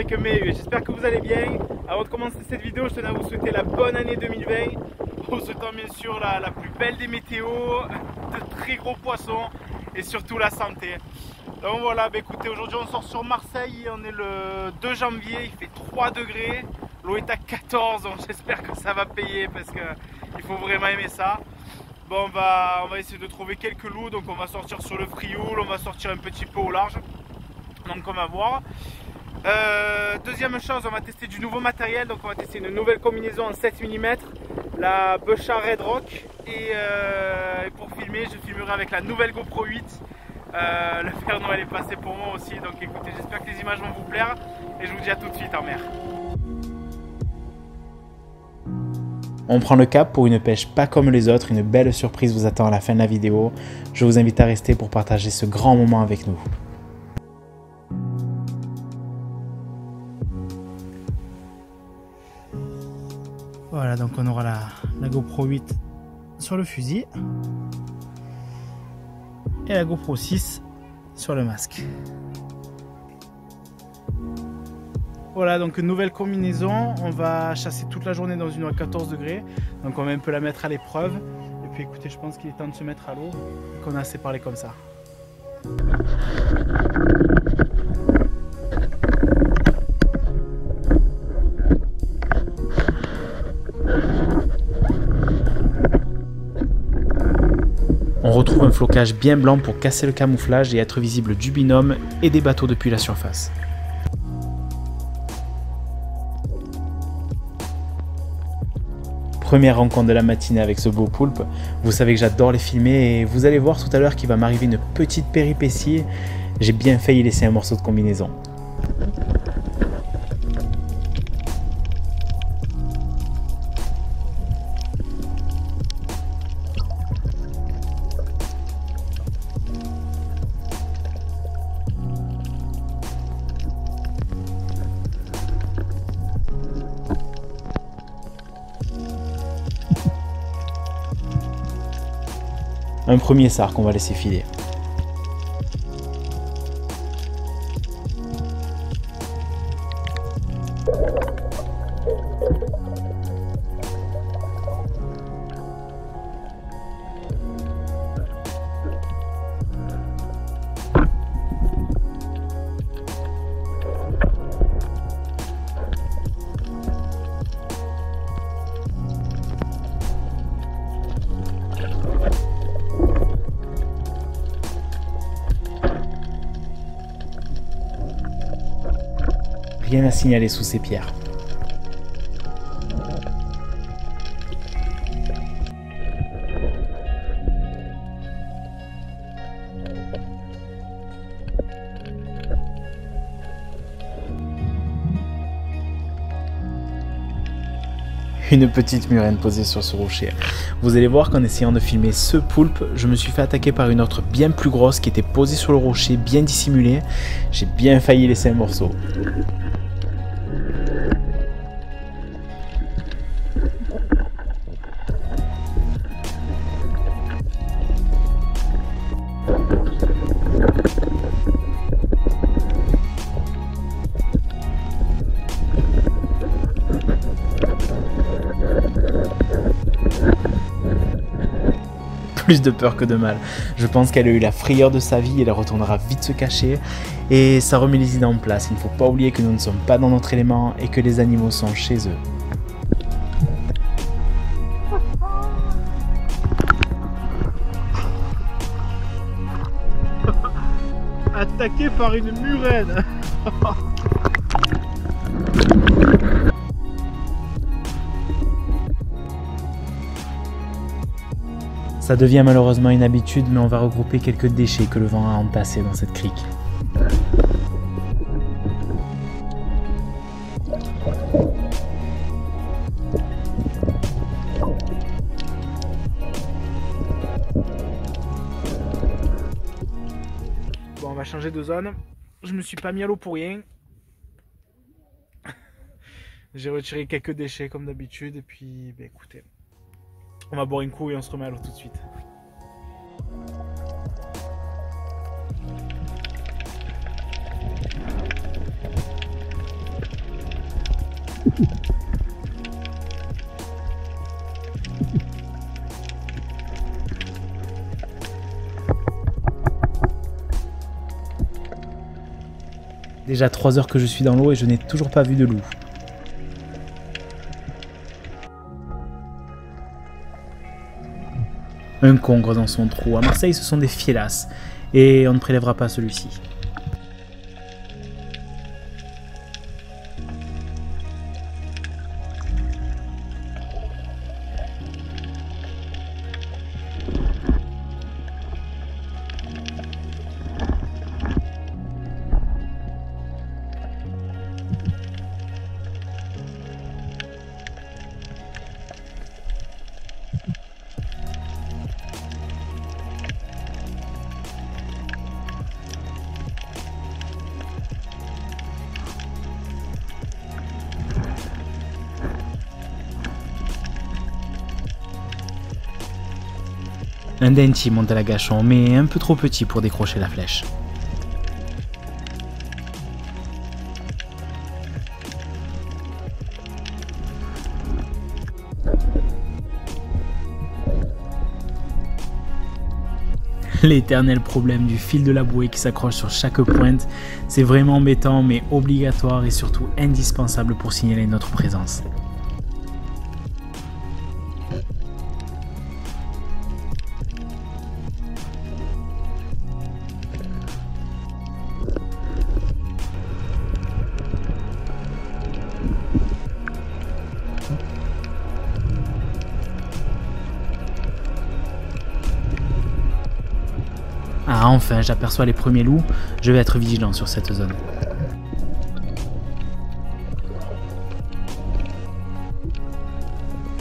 avec mes yeux. J'espère que vous allez bien. Avant de commencer cette vidéo, je tenais à vous souhaiter la bonne année 2020. En vous souhaitant bien sûr la plus belle des météos, de très gros poissons et surtout la santé. Donc voilà, bah écoutez, aujourd'hui on sort sur Marseille, on est le 2 janvier, il fait 3 degrés, l'eau est à 14, donc j'espère que ça va payer parce qu'il faut vraiment aimer ça. Bon, on va essayer de trouver quelques loups, donc on va sortir sur le Frioul, on va sortir un petit peu au large, donc on va voir. Deuxième chose, on va tester du nouveau matériel, donc on va tester une nouvelle combinaison en 7 mm, la Beuchard Red Rock, et pour filmer, je filmerai avec la nouvelle GoPro 8. Le Père Noël est passé pour moi aussi, donc écoutez, j'espère que les images vont vous plaire, et je vous dis à tout de suite en mer. On prend le cap pour une pêche pas comme les autres, une belle surprise vous attend à la fin de la vidéo. Je vous invite à rester pour partager ce grand moment avec nous. Voilà, donc on aura la GoPro 8 sur le fusil et la GoPro 6 sur le masque. Voilà, donc une nouvelle combinaison, on va chasser toute la journée dans une eau à 14 degrés, donc on va un peu la mettre à l'épreuve. Et puis écoutez, je pense qu'il est temps de se mettre à l'eau, qu'on a assez parlé comme ça. On retrouve un flocage bien blanc pour casser le camouflage et être visible du binôme et des bateaux depuis la surface. Première rencontre de la matinée avec ce beau poulpe. Vous savez que j'adore les filmer et vous allez voir tout à l'heure qu'il va m'arriver une petite péripétie. J'ai bien failli laisser un morceau de combinaison. Un premier sard qu'on va laisser filer. Rien à signaler sous ces pierres. Une petite murène posée sur ce rocher. Vous allez voir qu'en essayant de filmer ce poulpe, je me suis fait attaquer par une autre bien plus grosse qui était posée sur le rocher, bien dissimulée. J'ai bien failli laisser un morceau. Plus de peur que de mal. Je pense qu'elle a eu la frayeur de sa vie et elle retournera vite se cacher. Et ça remet les idées en place. Il ne faut pas oublier que nous ne sommes pas dans notre élément et que les animaux sont chez eux. Attaqué par une murène. Ça devient malheureusement une habitude, mais on va regrouper quelques déchets que le vent a entassés dans cette crique. Bon, on va changer de zone. Je me suis pas mis à l'eau pour rien. J'ai retiré quelques déchets comme d'habitude et puis bah, écoutez, on va boire un coup et on se remet à l'eau tout de suite. Déjà 3 heures que je suis dans l'eau et je n'ai toujours pas vu de loup. Un congre dans son trou. À Marseille, ce sont des fielasses. Et on ne prélèvera pas celui-ci. Un denti monte à l'agachon, mais un peu trop petit pour décrocher la flèche. L'éternel problème du fil de la bouée qui s'accroche sur chaque pointe, c'est vraiment embêtant mais obligatoire et surtout indispensable pour signaler notre présence. Ah enfin, j'aperçois les premiers loups, je vais être vigilant sur cette zone.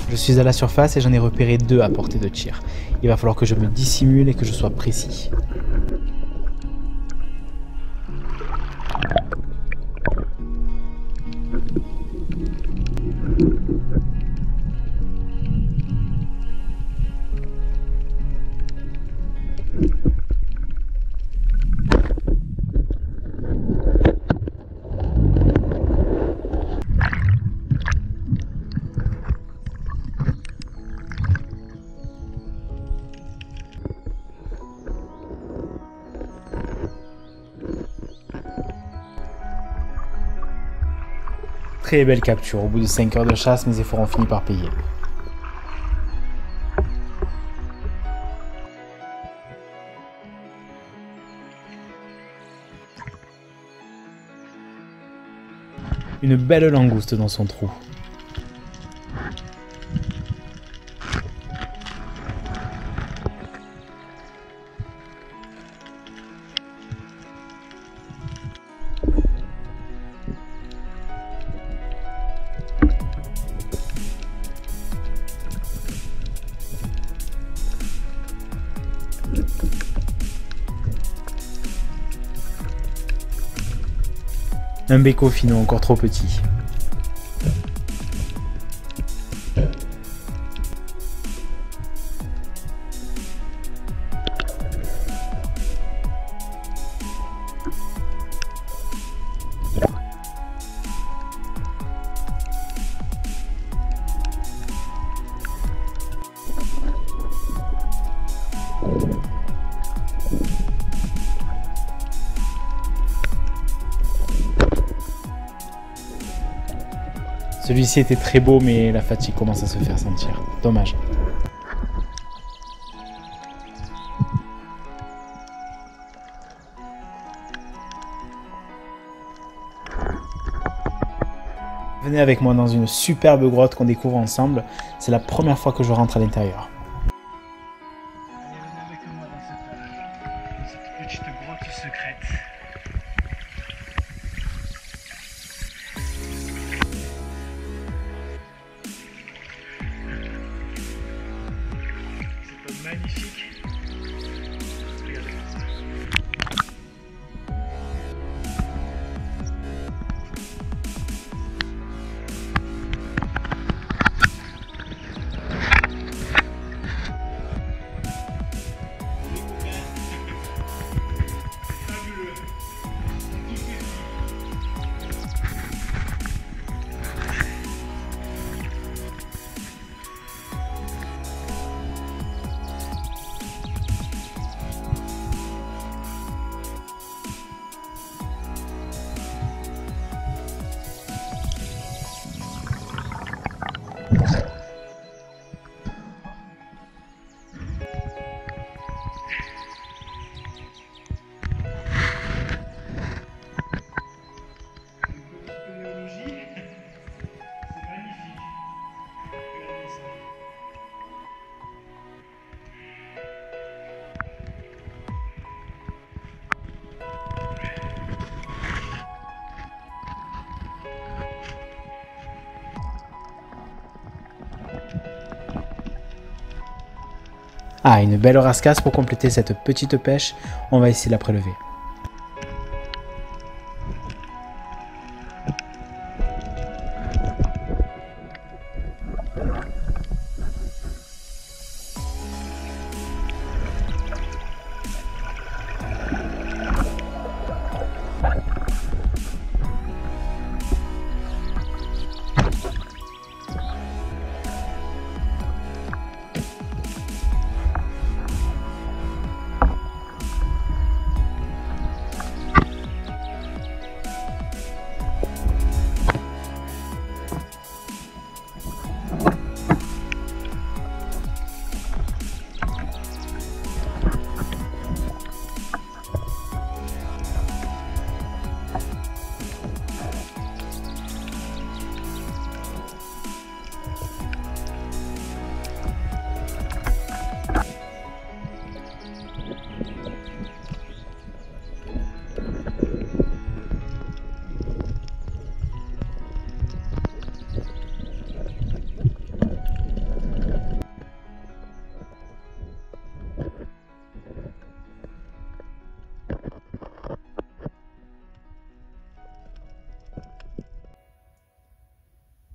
Je suis à la surface et j'en ai repéré 2 à portée de tir. Il va falloir que je me dissimule et que je sois précis. Très belle capture. Au bout de 5 heures de chasse, mes efforts ont fini par payer. Une belle langouste dans son trou. Un béco finot encore trop petit. Celui-ci était très beau, mais la fatigue commence à se faire sentir. Dommage. Venez avec moi dans une superbe grotte qu'on découvre ensemble. C'est la première fois que je rentre à l'intérieur. Allez, venez avec moi dans cette petite grotte secrète. C'est magnifique. Regardez ça. Ah, une belle rascasse pour compléter cette petite pêche. On va essayer de la prélever.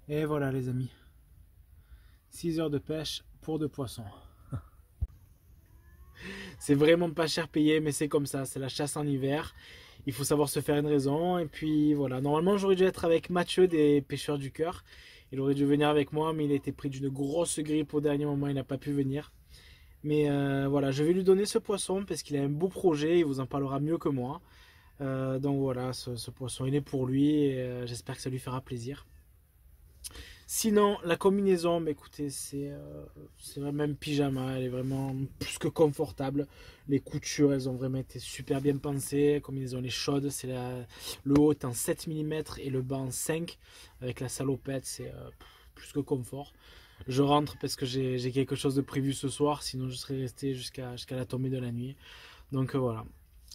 Et voilà les amis, 6 heures de pêche pour 2 poissons. C'est vraiment pas cher payé, mais c'est comme ça, c'est la chasse en hiver. Il faut savoir se faire une raison. Et puis voilà, normalement j'aurais dû être avec Mathieu des Pêcheurs du Cœur. Il aurait dû venir avec moi, mais il a été pris d'une grosse grippe au dernier moment, il n'a pas pu venir. Mais voilà, je vais lui donner ce poisson parce qu'il a un beau projet, il vous en parlera mieux que moi. Donc voilà, ce poisson il est pour lui et j'espère que ça lui fera plaisir. Sinon, la combinaison, bah, écoutez, c'est même pyjama, elle est vraiment plus que confortable. Les coutures, elles ont vraiment été super bien pensées. La combinaison, elle est chaude, le haut est en 7 mm et le bas en 5. Avec la salopette, c'est plus que confort. Je rentre parce que j'ai quelque chose de prévu ce soir, sinon je serais resté jusqu'à la tombée de la nuit. Donc voilà.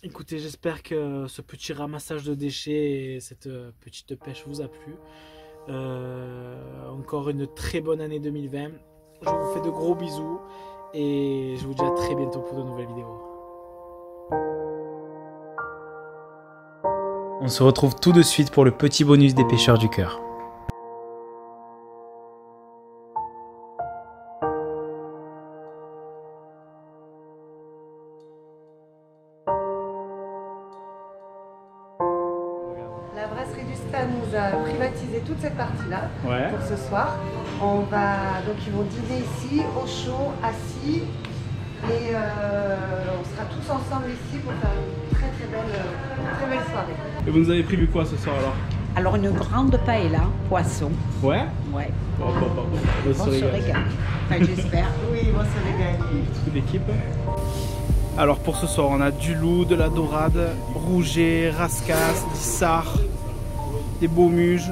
Écoutez, j'espère que ce petit ramassage de déchets et cette petite pêche vous a plu. Encore une très bonne année 2020. Je vous fais de gros bisous et je vous dis à très bientôt pour de nouvelles vidéos. On se retrouve tout de suite pour le petit bonus des Pêcheurs du Cœur. La brasserie du Stade nous a privatisé toute cette partie-là pour ce soir. Donc ils vont dîner ici, au chaud, assis, et on sera tous ensemble ici pour faire une très belle soirée. Et vous nous avez prévu quoi ce soir alors? Alors une grande paella, poisson. Ouais. Ouais. On se régale. Enfin, j'espère. Oui, ils vont se régaler. Toute l'équipe. Alors pour ce soir, on a du loup, de la dorade, rouget, rascasse, du sard, des beaux muges,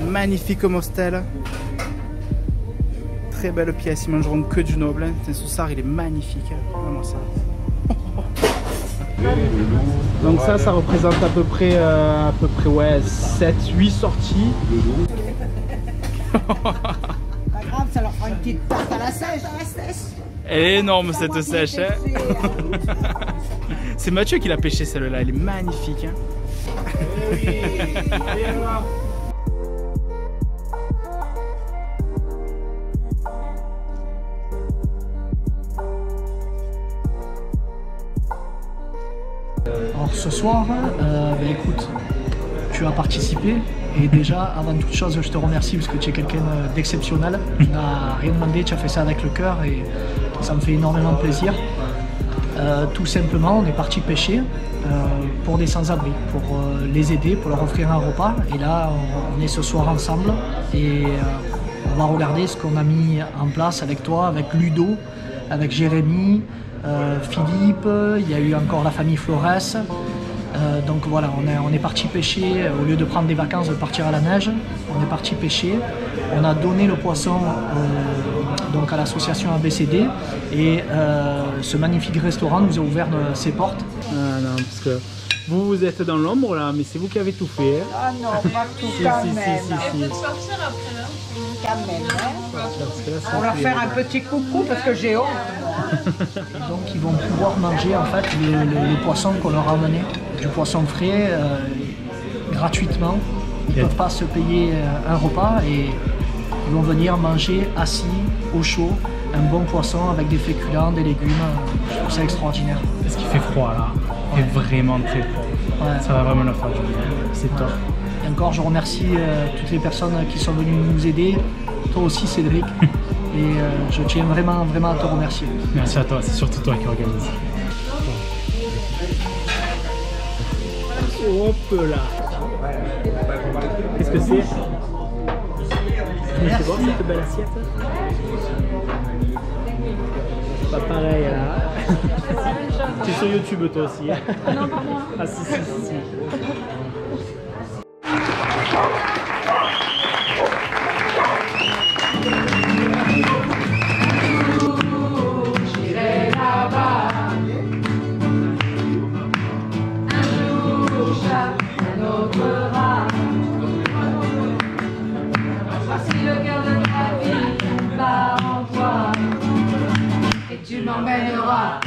magnifique mostel. Très belle pièce, ils mangeront que du noble. Ce sard, il est magnifique, vraiment ça. Donc ça représente à peu près ouais, 7-8 sorties. Pas grave, ça leur fera une petite tarte à la sèche. Elle est énorme cette sèche. Hein. C'est Mathieu qui l'a pêché celle-là, elle est magnifique. Hein. Alors ce soir, écoute, tu as participé et déjà avant toute chose je te remercie parce que tu es quelqu'un d'exceptionnel, tu n'as rien demandé, tu as fait ça avec le cœur et ça me fait énormément plaisir. Tout simplement on est parti pêcher pour des sans-abri, pour les aider, pour leur offrir un repas et là on est ce soir ensemble et on va regarder ce qu'on a mis en place avec toi, avec Ludo, avec Jérémy, Philippe, il y a eu encore la famille Flores. Donc voilà, on est parti pêcher, au lieu de prendre des vacances, de partir à la neige, on est parti pêcher. On a donné le poisson donc à l'association ABCD et ce magnifique restaurant nous a ouvert ses portes. Ah non, parce que vous êtes dans l'ombre là, mais c'est vous qui avez tout fait. Hein. Ah non, pas tout quand même. Si. Sortir après là. Quand même, hein. Parce que là, On va leur faire un petit coucou parce que j'ai honte. Donc ils vont pouvoir manger en fait le poisson qu'on leur a amené, du poisson frais, gratuitement. Ils ne peuvent pas se payer un repas et ils vont venir manger assis, au chaud, un bon poisson avec des féculents, des légumes. Je trouve ça extraordinaire. Parce qu'il fait froid là, il fait vraiment très froid. Ouais. Ça va vraiment leur faire du bien, c'est top. Et encore, je remercie toutes les personnes qui sont venues nous aider, toi aussi Cédric, et je tiens vraiment à te remercier. Merci à toi, c'est surtout toi qui organise. Hop là. Qu'est-ce que c'est? Tu vois cette belle assiette? C'est pas pareil là. Tu es sur YouTube toi aussi? Hein? Non, pas moi. Ah si. J'irai là-bas. Un jour, un autre rat. Voici le cœur de ta vie bat en toi. Et tu m'emmèneras.